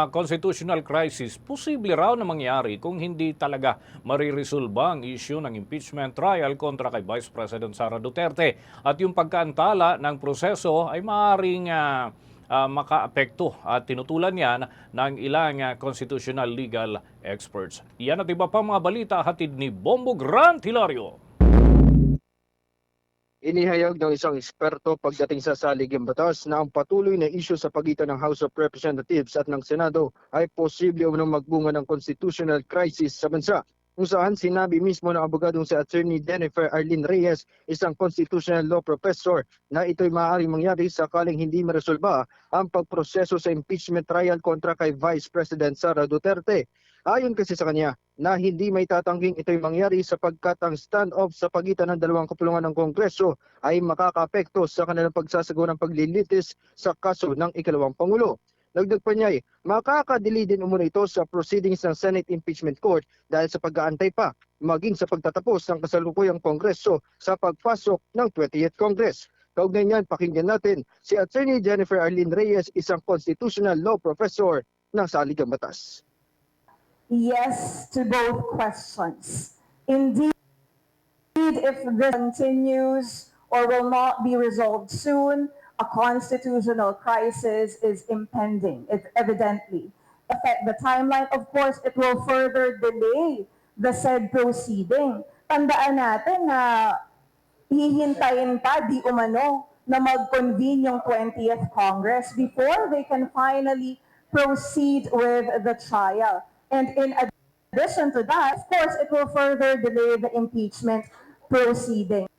Constitutional crisis, posible raw na mangyari kung hindi talaga mariresolba ang issue ng impeachment trial kontra kay Vice President Sara Duterte. At yung pagkaantala ng proseso ay maaaring makaapekto at tinutulan yan ng ilang constitutional legal experts. Yan at iba pang mga balita hatid ni Bombo Grant Hilario. Inihayag ng isang eksperto pagdating sa saligang batas na ang patuloy na isyu sa pagitan ng House of Representatives at ng Senado ay posible umunong magbunga ng constitutional crisis sa bansa. Kung saan sinabi mismo ng abogadong si Attorney Jennifer Arlene Reyes, isang constitutional law professor, na ito'y maaaring mangyari sakaling hindi maresolba ang pagproseso sa impeachment trial kontra kay Vice President Sara Duterte. Ayon kasi sa kanya na hindi may tatangging ito'y mangyari sapagkat ang stand-off sa pagitan ng dalawang kapulungan ng Kongreso ay makakaapekto sa kanilang pagsasagawa ng paglilitis sa kaso ng ikalawang Pangulo. Dagdag pa niya, makakadili din umuna ito sa proceedings ng Senate Impeachment Court dahil sa pag-aantay pa maging sa pagtatapos ng kasalukuyang Kongreso sa pagpasok ng 20th Congress. Kaugnay niyan, pakinggan natin si Attorney Jennifer Arlene Reyes, isang constitutional law professor ng saligang batas. Yes to both questions. Indeed, if this continues or will not be resolved soon, a constitutional crisis is impending. It evidently affect the timeline. Of course, it will further delay the said proceeding. Tandaan natin na hihintayin pa di umano na mag-convene yung 20th Congress before they can finally proceed with the trial. And in addition to that, of course, it will further delay the impeachment proceeding.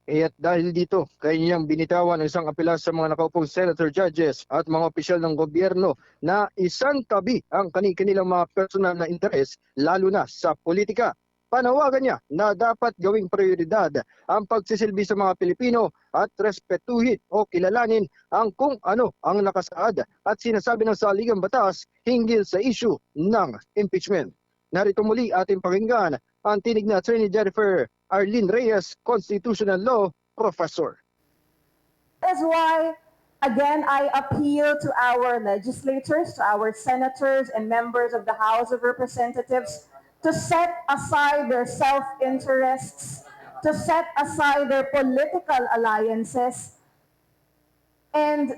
At dahil dito, kanyang binitawan ng isang apela sa mga nakaupong senator judges at mga opisyal ng gobyerno na isang tabi ang kanilang mga personal na interes, lalo na sa politika. Panawagan niya na dapat gawing prioridad ang pagsisilbi sa mga Pilipino at respetuhin o kilalanin ang kung ano ang nakasaad at sinasabi ng saligang batas hinggil sa issue ng impeachment. Narito muli ating pakinggan ang tinig na Attorney Jennifer Arlene Reyes, Constitutional Law Professor. That's why, again, I appeal to our legislators, to our senators and members of the House of Representatives to set aside their self-interests, to set aside their political alliances, and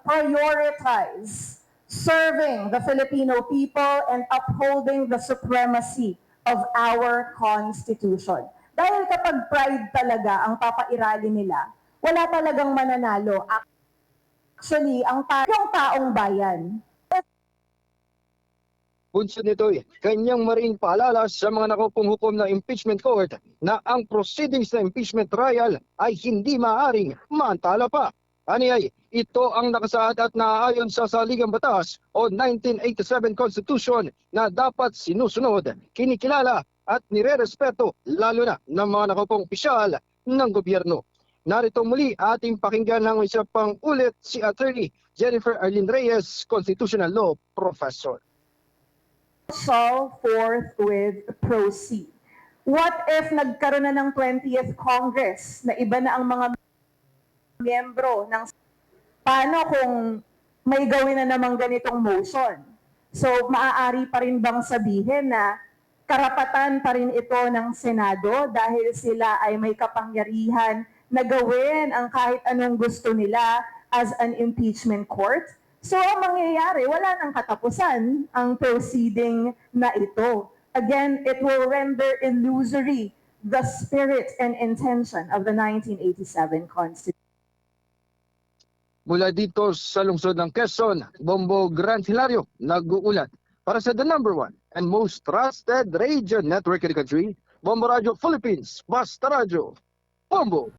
prioritize serving the Filipino people and upholding the supremacy of our Constitution. Dahil kapag pride talaga ang papairali nila, wala talagang mananalo. Actually, yung taong bayan. Bunso nito'y kanyang maring paalala sa mga nakaupong hukom ng impeachment court na ang proceedings ng impeachment trial ay hindi maaaring maantala pa. Aniyay, ito ang nakasaad at naaayon sa saligang batas o 1987 Constitution na dapat sinusunod, kinikilala at nirerespeto lalo na ng mga nakaupong opisyal ng gobyerno. Narito muli ating pakinggan ng isa pang ulit si Attorney Jennifer Arlene Reyes, Constitutional Law Professor. Shall forthwith proceed. What if nagkaroon na ng 20th Congress na iba na ang mga miyembro ng... Paano kung may gawin na namang ganitong motion? So, maaari pa rin bang sabihin na karapatan pa rin ito ng Senado dahil sila ay may kapangyarihan na gawin ang kahit anong gusto nila as an impeachment court? So, ang mangyayari, wala nang katapusan ang proceeding na ito. Again, it will render illusory the spirit and intention of the 1987 Constitution. Mula dito sa lungsod ng Quezon, Bombo Grant Hilario, nag-uulat para sa the number one and most trusted radio network in the country, Bombo Radio Philippines, Basta Radio, Bombo!